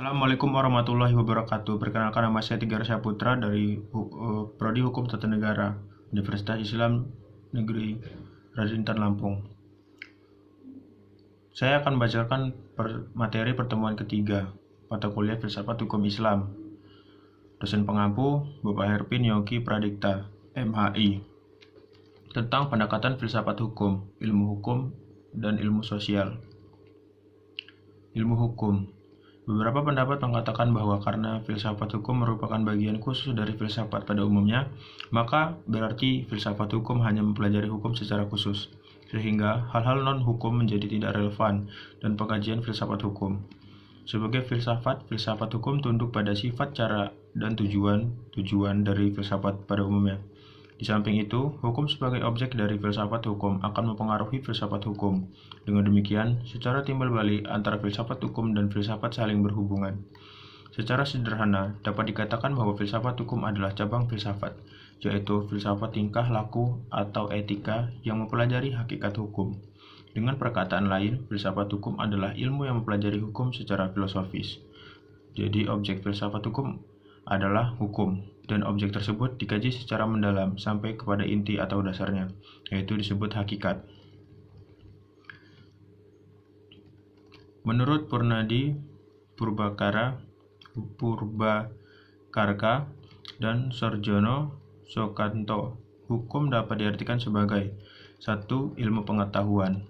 Assalamualaikum warahmatullahi wabarakatuh. Perkenalkan, nama saya Tigar Syaputra dari Prodi Hukum Tata Negara, Universitas Islam Negeri Radintan Lampung. Saya akan membacakan materi pertemuan ketiga mata kuliah Filsafat Hukum Islam. Dosen pengampu Bapak Herpin Yogi Pradikta, MHI, tentang pendekatan filsafat hukum, ilmu hukum, dan ilmu sosial. Ilmu hukum. Beberapa pendapat mengatakan bahwa karena filsafat hukum merupakan bagian khusus dari filsafat pada umumnya, maka berarti filsafat hukum hanya mempelajari hukum secara khusus, sehingga hal-hal non-hukum menjadi tidak relevan dan pengkajian filsafat hukum. Sebagai filsafat hukum tunduk pada sifat, cara, dan tujuan dari filsafat pada umumnya. Di samping itu, hukum sebagai objek dari filsafat hukum akan mempengaruhi filsafat hukum. Dengan demikian, secara timbal balik antara filsafat hukum dan filsafat saling berhubungan. Secara sederhana, dapat dikatakan bahwa filsafat hukum adalah cabang filsafat, yaitu filsafat tingkah laku atau etika yang mempelajari hakikat hukum. Dengan perkataan lain, filsafat hukum adalah ilmu yang mempelajari hukum secara filosofis. Jadi, objek filsafat hukum adalah hukum, dan objek tersebut dikaji secara mendalam sampai kepada inti atau dasarnya, yaitu disebut hakikat. Menurut Purnadi Purbakarka dan Sarjono Soekanto, hukum dapat diartikan sebagai 1. Ilmu pengetahuan,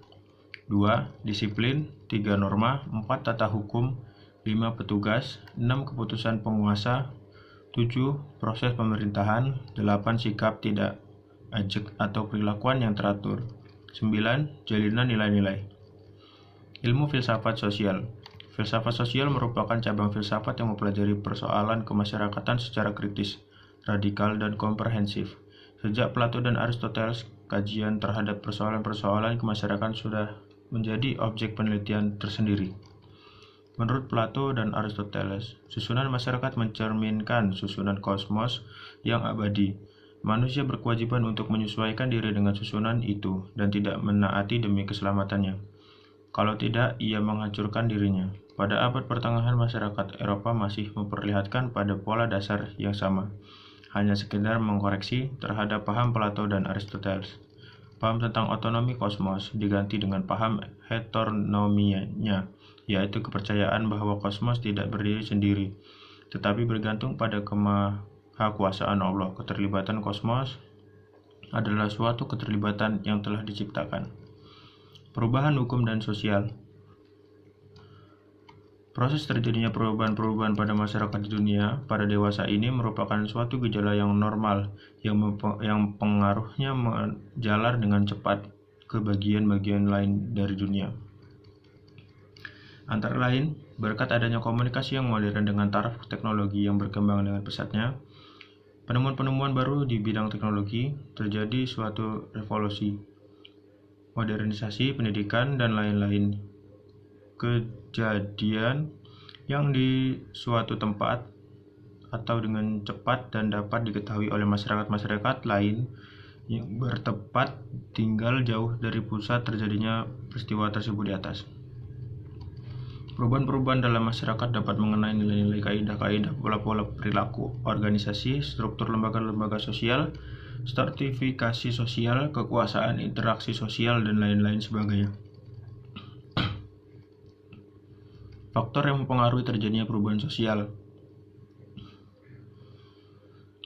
2. Disiplin, 3. Norma, 4. Tata hukum, 5. Petugas, 6. Keputusan penguasa, 7. Proses pemerintahan, 8. Sikap tidak ajak atau perilakuan yang teratur, 9. Jalinan nilai-nilai. Ilmu filsafat sosial. Filsafat sosial merupakan cabang filsafat yang mempelajari persoalan kemasyarakatan secara kritis, radikal, dan komprehensif. Sejak Plato dan Aristoteles, kajian terhadap persoalan-persoalan kemasyarakatan sudah menjadi objek penelitian tersendiri. Menurut Plato dan Aristoteles, susunan masyarakat mencerminkan susunan kosmos yang abadi. Manusia berkewajiban untuk menyesuaikan diri dengan susunan itu dan tidak menaati demi keselamatannya. Kalau tidak, ia menghancurkan dirinya. Pada abad pertengahan, masyarakat Eropa masih memperlihatkan pada pola dasar yang sama, hanya sekedar mengkoreksi terhadap paham Plato dan Aristoteles. Paham tentang otonomi kosmos diganti dengan paham heteronominya, yaitu kepercayaan bahwa kosmos tidak berdiri sendiri, tetapi bergantung pada kemahakuasaan Allah. Keterlibatan kosmos adalah suatu keterlibatan yang telah diciptakan. Perubahan hukum dan sosial. Proses terjadinya perubahan-perubahan pada masyarakat di dunia pada dewasa ini merupakan suatu gejala yang normal yang pengaruhnya menjalar dengan cepat ke bagian-bagian lain dari dunia. Antara lain, berkat adanya komunikasi yang modern dengan taraf teknologi yang berkembang dengan pesatnya, penemuan-penemuan baru di bidang teknologi, terjadi suatu revolusi, modernisasi pendidikan, dan lain-lain. Kejadian yang di suatu tempat atau dengan cepat dan dapat diketahui oleh masyarakat lain yang bertempat tinggal jauh dari pusat terjadinya peristiwa tersebut di atas. Perubahan-perubahan dalam masyarakat dapat mengenai nilai-nilai, kaidah-kaidah, pola-pola perilaku, organisasi, struktur lembaga-lembaga sosial, stratifikasi sosial, kekuasaan, interaksi sosial, dan lain-lain sebagainya. Faktor yang mempengaruhi terjadinya perubahan sosial.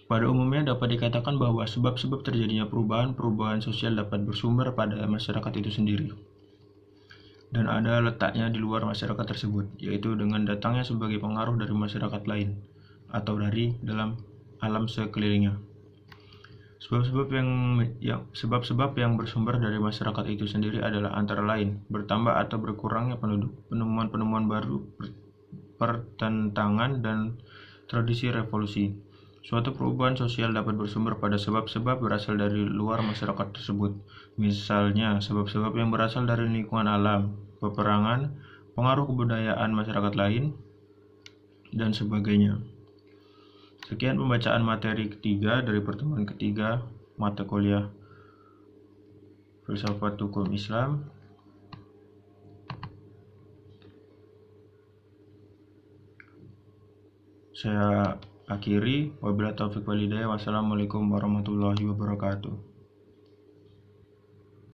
Pada umumnya dapat dikatakan bahwa sebab-sebab terjadinya perubahan sosial dapat bersumber pada masyarakat itu sendiri, dan ada letaknya di luar masyarakat tersebut, yaitu dengan datangnya sebagai pengaruh dari masyarakat lain atau dari dalam alam sekelilingnya. Sebab-sebab yang bersumber dari masyarakat itu sendiri adalah antara lain bertambah atau berkurangnya penduduk, penemuan-penemuan baru, pertentangan, dan tradisi revolusi. Suatu perubahan sosial dapat bersumber pada sebab-sebab berasal dari luar masyarakat tersebut. Misalnya, sebab-sebab yang berasal dari lingkungan alam, peperangan, pengaruh kebudayaan masyarakat lain, dan sebagainya. Sekian pembacaan materi ketiga dari pertemuan ketiga mata kuliah Filsafat Hukum Islam. saya akhiri. Wabillahi taufiq walhidayah. Wassalamualaikum warahmatullahi wabarakatuh.